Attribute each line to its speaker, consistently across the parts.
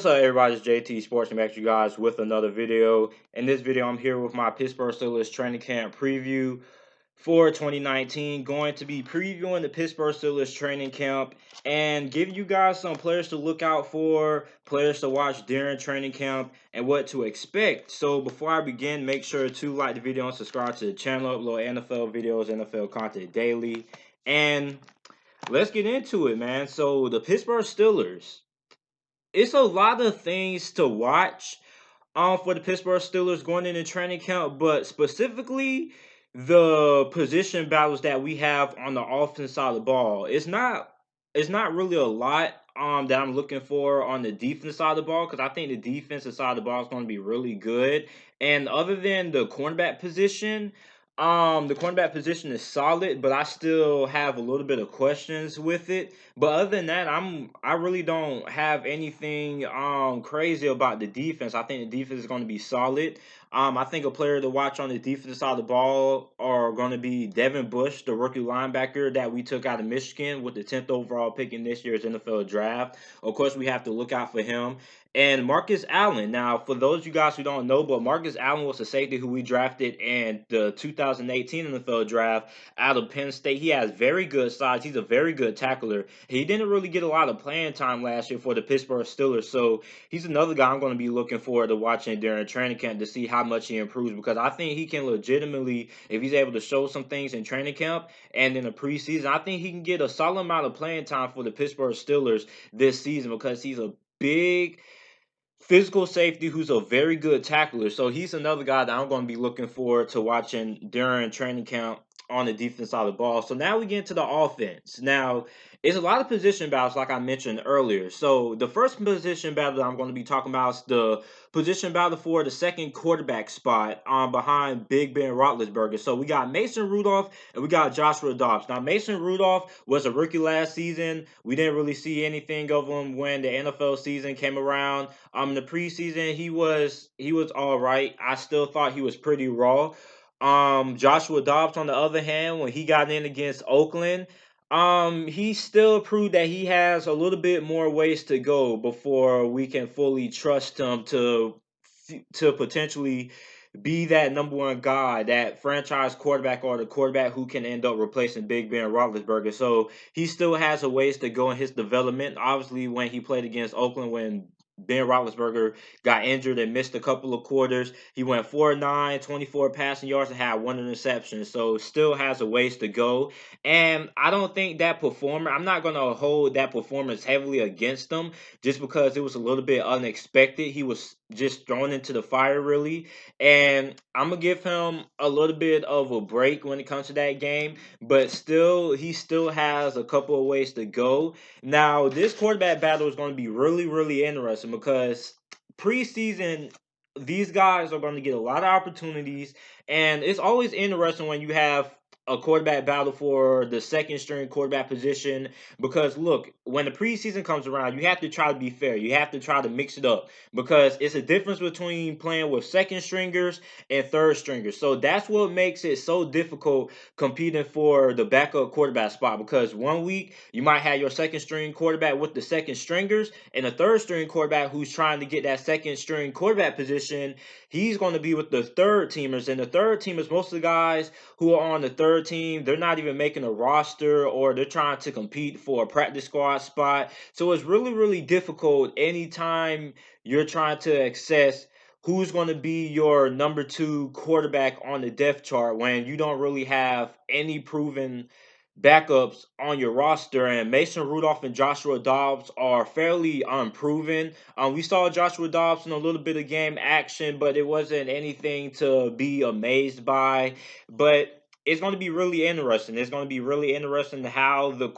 Speaker 1: What's up, everybody? It's JT Sports and back to you guys with another video. In this video, I'm here with my Pittsburgh Steelers training camp preview for 2019. Going to be previewing the Pittsburgh Steelers training camp and giving you guys some players to look out for, players to watch during training camp, and what to expect. So before I begin, make sure to like the video and subscribe to the channel. Upload NFL videos, NFL content daily. And let's get into it, man. So the Pittsburgh Steelers, it's a lot of things to watch for the Pittsburgh Steelers going into training camp, but specifically the position battles that we have on the offense side of the ball. It's not really a lot that I'm looking for on the defense side of the ball, because I think the defensive side of the ball is going to be really good. And other than the cornerback position is solid, but I still have a little bit of questions with it. But other than that, I really don't have anything crazy about the defense. I think the defense is going to be solid. I think a player to watch on the defensive side of the ball are going to be Devin Bush, the rookie linebacker that we took out of Michigan with the 10th overall pick in this year's NFL draft. Of course, we have to look out for him. And Marcus Allen. Now, for those of you guys who don't know, but Marcus Allen was a safety who we drafted in the 2018 NFL draft out of Penn State. He has very good size. He's a very good tackler. He didn't really get a lot of playing time last year for the Pittsburgh Steelers, so he's another guy I'm going to be looking forward to watching during training camp to see how much he improves, because I think he can legitimately, if he's able to show some things in training camp and in the preseason, I think he can get a solid amount of playing time for the Pittsburgh Steelers this season, because he's a big physical safety who's a very good tackler. So he's another guy that I'm going to be looking forward to watching during training camp on the defense side of the ball. So now we get into the offense. Now, it's a lot of position battles, like I mentioned earlier. So the first position battle that I'm going to be talking about is the position battle for the second quarterback spot behind Big Ben Roethlisberger. So we got Mason Rudolph and we got Joshua Dobbs. Now, Mason Rudolph was a rookie last season. We didn't really see anything of him when the NFL season came around. In the preseason, he was all right. I still thought he was pretty raw. Joshua Dobbs, on the other hand, when he got in against Oakland, he still proved that he has a little bit more ways to go before we can fully trust him to potentially be that number one guy, that franchise quarterback, or the quarterback who can end up replacing Big Ben Roethlisberger. So he still has a ways to go in his development. Obviously, when he played against Oakland, when Ben Roethlisberger got injured and missed a couple of quarters, he went 4-9, 24 passing yards, and had one interception. So still has a ways to go. And I don't think I'm not going to hold that performance heavily against him, just because it was a little bit unexpected. He was just thrown into the fire, really. And I'm going to give him a little bit of a break when it comes to that game. But still, he still has a couple of ways to go. Now, this quarterback battle is going to be really, really interesting, because preseason, these guys are going to get a lot of opportunities, and it's always interesting when you have a quarterback battle for the second string quarterback position, because look, when the preseason comes around, you have to try to be fair. You have to try to mix it up, because it's a difference between playing with second stringers and third stringers. So that's what makes it so difficult competing for the backup quarterback spot, because one week you might have your second string quarterback with the second stringers, and the third string quarterback who's trying to get that second string quarterback position, he's going to be with the third teamers. And the third teamers, most of the guys who are on the third team, they're not even making a roster, or they're trying to compete for a practice squad spot. So it's really, really difficult anytime you're trying to access who's going to be your number two quarterback on the depth chart when you don't really have any proven backups on your roster. And Mason Rudolph and Joshua Dobbs are fairly unproven. We saw Joshua Dobbs in a little bit of game action, but it wasn't anything to be amazed by. But it's going to be really interesting. It's going to be really interesting how the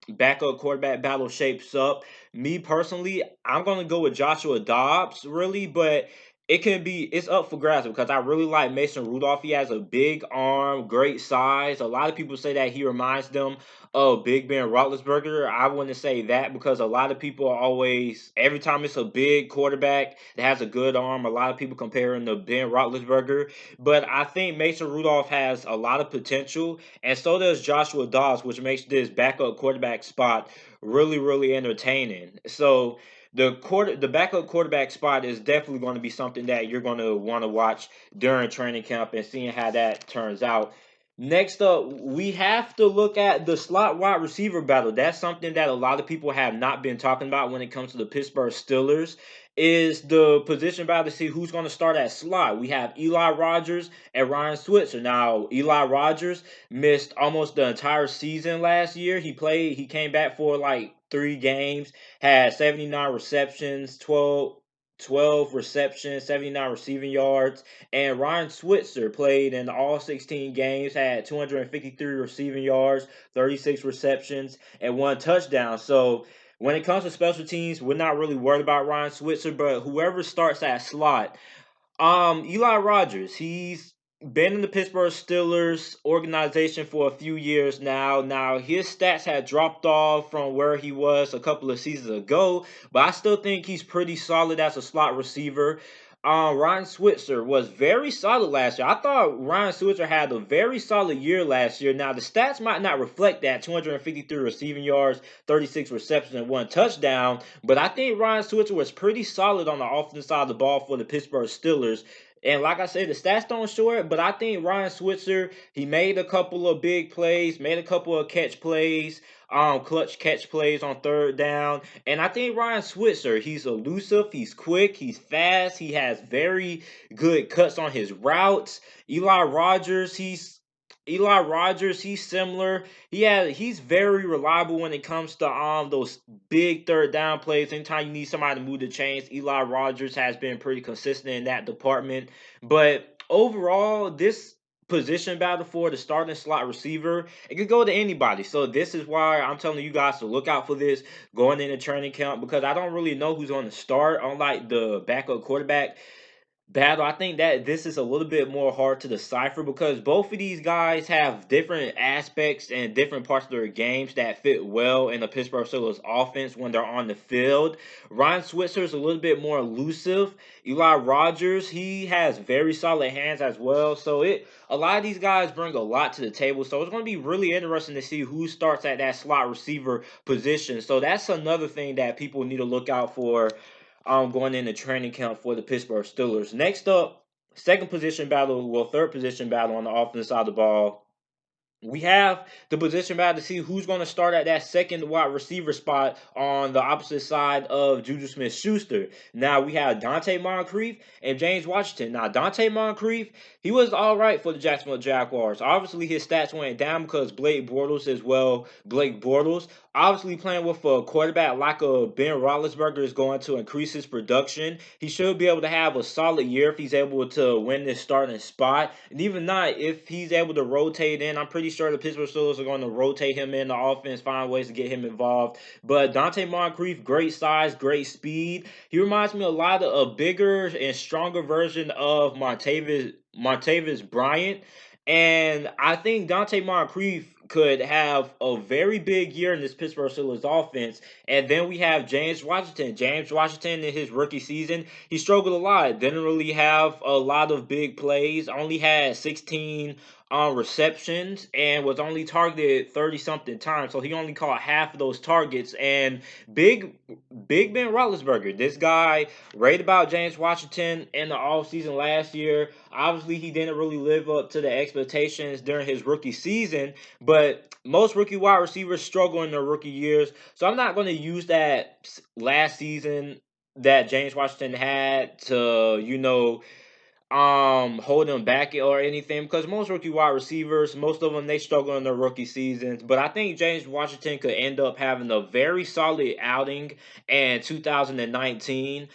Speaker 1: backup quarterback battle shapes up. Me personally, I'm going to go with Joshua Dobbs, really, but it's up for grabs, because I really like Mason Rudolph. He has a big arm, great size. A lot of people say that he reminds them of Big Ben Roethlisberger. I wouldn't say that, because a lot of people are always, every time it's a big quarterback that has a good arm, a lot of people compare him to Ben Roethlisberger. But I think Mason Rudolph has a lot of potential, and so does Joshua Dobbs, which makes this backup quarterback spot really, really entertaining. So the backup quarterback spot is definitely going to be something that you're going to want to watch during training camp and seeing how that turns out. Next up, we have to look at the slot wide receiver battle. That's something that a lot of people have not been talking about when it comes to the Pittsburgh Steelers. Is the position battle to see who's going to start at slot. We have Eli Rogers and Ryan Switzer. Now, Eli Rogers missed almost the entire season last year. He came back for like 3 games, had 79 receptions, 12 receptions, 79 receiving yards. And Ryan Switzer played in all 16 games, had 253 receiving yards, 36 receptions, and 1 touchdown. So when it comes to special teams, we're not really worried about Ryan Switzer, but whoever starts at slot, Eli Rogers, he's been in the Pittsburgh Steelers organization for a few years now. Now his stats had dropped off from where he was a couple of seasons ago, but I still think he's pretty solid as a slot receiver. Ryan Switzer was very solid last year. I thought Ryan Switzer had a very solid year last year. Now the stats might not reflect that 253 receiving yards, 36 receptions, and 1 touchdown. But I think Ryan Switzer was pretty solid on the offensive side of the ball for the Pittsburgh Steelers. And like I said, the stats don't show it, but I think Ryan Switzer, he made a couple of big plays, made a couple of catch plays, clutch catch plays on third down. And I think Ryan Switzer, he's elusive, he's quick, he's fast, he has very good cuts on his routes. Eli Rogers, he's similar. He's very reliable when it comes to those big third down plays. Anytime you need somebody to move the chains, Eli Rogers has been pretty consistent in that department. But overall, this position battle for the starting slot receiver, it could go to anybody. So this is why I'm telling you guys to look out for this going into training camp, because I don't really know who's going to start, unlike the backup quarterback battle. I think that this is a little bit more hard to decipher because both of these guys have different aspects and different parts of their games that fit well in the Pittsburgh Steelers offense when they're on the field. Ryan Switzer is a little bit more elusive. Eli Rogers, he has very solid hands as well. So a lot of these guys bring a lot to the table. So it's going to be really interesting to see who starts at that slot receiver position. So that's another thing that people need to look out for going into training camp for the Pittsburgh Steelers. Next up, third position battle on the offensive side of the ball. We have the position battle to see who's going to start at that second wide receiver spot on the opposite side of Juju Smith-Schuster. Now we have Dante Moncrief and James Washington. Now Dante Moncrief, he was all right for the Jacksonville Jaguars. Obviously his stats went down because Blake Bortles, obviously playing with a quarterback like a Ben Roethlisberger is going to increase his production. He should be able to have a solid year if he's able to win this starting spot. And even not, if he's able to rotate in, I'm pretty sure the Pittsburgh Steelers are going to rotate him in the offense, find ways to get him involved. But Dante Moncrief, great size, great speed. He reminds me a lot of a bigger and stronger version of Martavis Bryant. And I think Dante Moncrief could have a very big year in this Pittsburgh Steelers offense. And then we have James Washington. James Washington in his rookie season, he struggled a lot. Didn't really have a lot of big plays. Only had 16 receptions and was only targeted 30 something times. So he only caught half of those targets. And big Big Ben Roethlisberger, this guy raved about James Washington in the offseason last year. Obviously, he didn't really live up to the expectations during his rookie season, but most rookie wide receivers struggle in their rookie years. So I'm not going to use that last season that James Washington had to, hold them back or anything, because most rookie wide receivers, most of them, they struggle in their rookie seasons. But I think James Washington could end up having a very solid outing in 2019.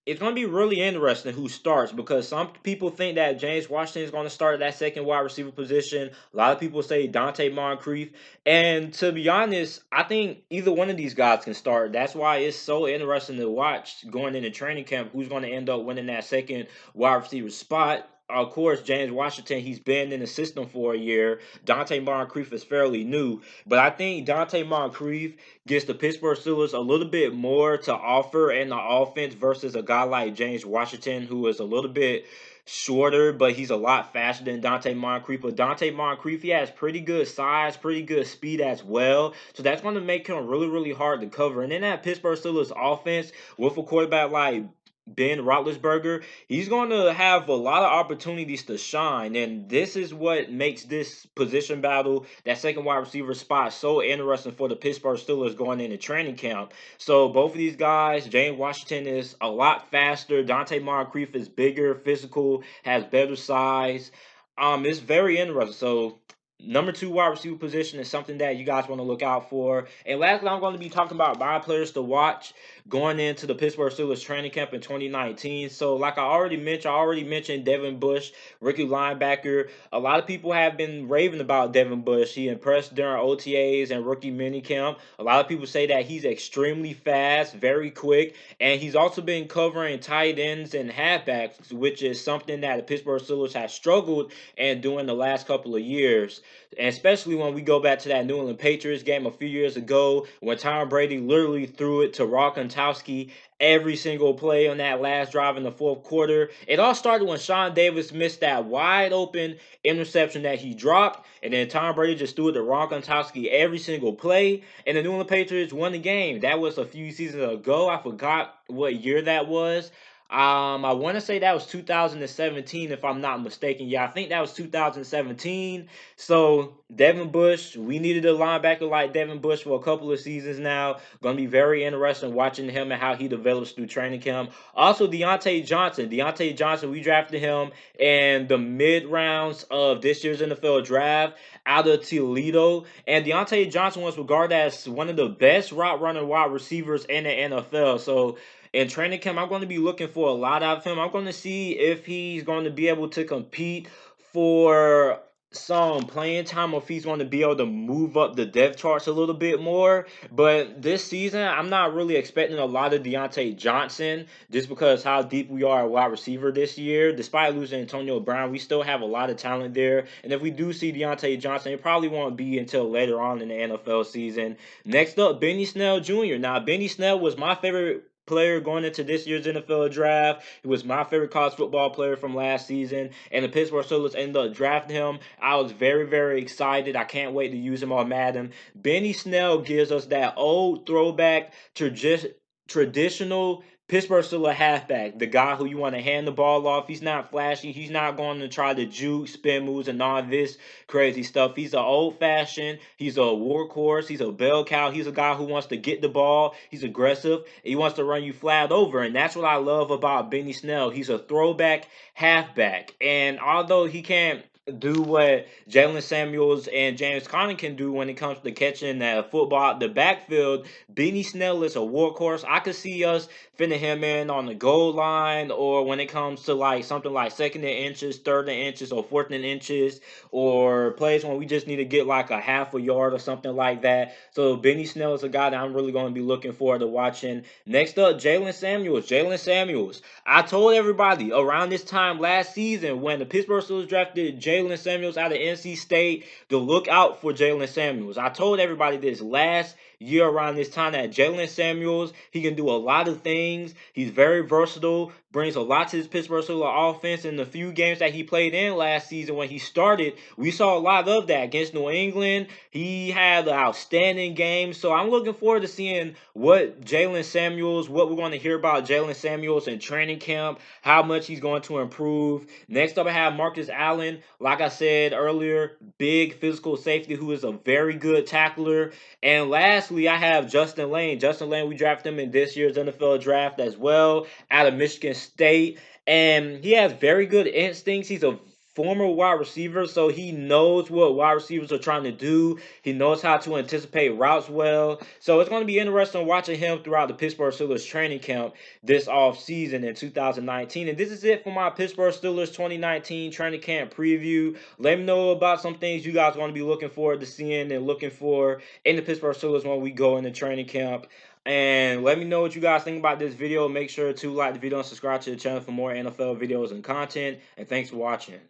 Speaker 1: It's going to be really interesting who starts, because some people think that James Washington is going to start at that second wide receiver position. A lot of people say Dante Moncrief. And to be honest, I think either one of these guys can start. That's why it's so interesting to watch going into training camp who's going to end up winning that second wide receiver spot. of course, James Washington, he's been in the system for a year. Dante Moncrief is fairly new, but I think Dante Moncrief gives the Pittsburgh Steelers a little bit more to offer in the offense versus a guy like James Washington, who is a little bit shorter, but he's a lot faster than Dante Moncrief. But Dante Moncrief, he has pretty good size, pretty good speed as well. So that's going to make him really, really hard to cover. And then that Pittsburgh Steelers offense with a quarterback like Ben Roethlisberger, he's going to have a lot of opportunities to shine, and this is what makes this position battle, that second wide receiver spot, so interesting for the Pittsburgh Steelers going into training camp. So both of these guys, James Washington is a lot faster. Dante Moncrief is bigger, physical, has better size. It's very interesting. So number two wide receiver position is something that you guys want to look out for. And lastly, I'm going to be talking about my players to watch going into the Pittsburgh Steelers training camp in 2019. So, like I already mentioned Devin Bush, rookie linebacker. A lot of people have been raving about Devin Bush. He impressed during OTAs and rookie minicamp. A lot of people say that he's extremely fast, very quick, and he's also been covering tight ends and halfbacks, which is something that the Pittsburgh Steelers have struggled and doing the last couple of years. And especially when we go back to that New England Patriots game a few years ago when Tom Brady literally threw it to Rock Gronkowski every single play on that last drive in the fourth quarter. It all started when Sean Davis missed that wide open interception that he dropped, and then Tom Brady just threw it to Rock Gronkowski every single play, and the New England Patriots won the game. That was a few seasons ago. I forgot what year that was. I want to say that was 2017, if I'm not mistaken. Yeah, I think that was 2017. So Devin Bush, we needed a linebacker like Devin Bush for a couple of seasons now. Going to be very interesting watching him and how he develops through training camp. Also, Deontay Johnson. Deontay Johnson, we drafted him in the mid rounds of this year's NFL draft out of Toledo. And Deontay Johnson was regarded as one of the best route running wide receivers in the NFL. So in training camp, I'm going to be looking for a lot out of him. I'm going to see if he's going to be able to compete for some playing time or if he's going to be able to move up the depth charts a little bit more. But this season, I'm not really expecting a lot of Deontay Johnson just because how deep we are at wide receiver this year. Despite losing Antonio Brown, we still have a lot of talent there. And if we do see Deontay Johnson, it probably won't be until later on in the NFL season. Next up, Benny Snell Jr. Now, Benny Snell was my favorite player going into this year's NFL draft. He was my favorite college football player from last season, and the Pittsburgh Steelers ended up drafting him. I was very, very excited. I can't wait to use him on Madden. Benny Snell gives us that old throwback traditional Pittsburgh Steelers halfback, the guy who you want to hand the ball off. He's not flashy. He's not going to try to juke, spin moves, and all this crazy stuff. He's an old fashioned. He's a workhorse. He's a bell cow. He's a guy who wants to get the ball. He's aggressive. He wants to run you flat over, and that's what I love about Benny Snell. He's a throwback halfback, and although he can't do what Jalen Samuels and James Conner can do when it comes to catching the football out the backfield, Benny Snell is a workhorse. I could see us fitting him in on the goal line, or when it comes to like something like second and inches, third and inches, or fourth and inches, or plays when we just need to get like a half a yard or something like that. So Benny Snell is a guy that I'm really going to be looking forward to watching. Next up, Jalen Samuels. Jalen Samuels. I told everybody around this time last season when the Pittsburgh Steelers drafted Jalen Samuels out of NC State to look out for Jalen Samuels. I told everybody this last year around this time that Jalen Samuels, he can do a lot of things. He's very versatile, brings a lot to this Pittsburgh Steelers offense. In the few games that he played in last season when he started, we saw a lot of that against New England. He had an outstanding game. So I'm looking forward to seeing what we're going to hear about Jalen Samuels in training camp, how much he's going to improve. Next up, I have Marcus Allen. Like I said earlier, big physical safety who is a very good tackler. And lastly, I have Justin Lane. Justin Lane, we drafted him in this year's NFL draft as well out of Michigan State. And he has very good instincts. He's a former wide receiver, so he knows what wide receivers are trying to do. He knows how to anticipate routes well. So it's going to be interesting watching him throughout the Pittsburgh Steelers training camp this off season in 2019. And this is it for my Pittsburgh Steelers 2019 training camp preview. Let me know about some things you guys are going to be looking forward to seeing and looking for in the Pittsburgh Steelers when we go into training camp. And let me know what you guys think about this video. Make sure to like the video and subscribe to the channel for more NFL videos and content. And thanks for watching.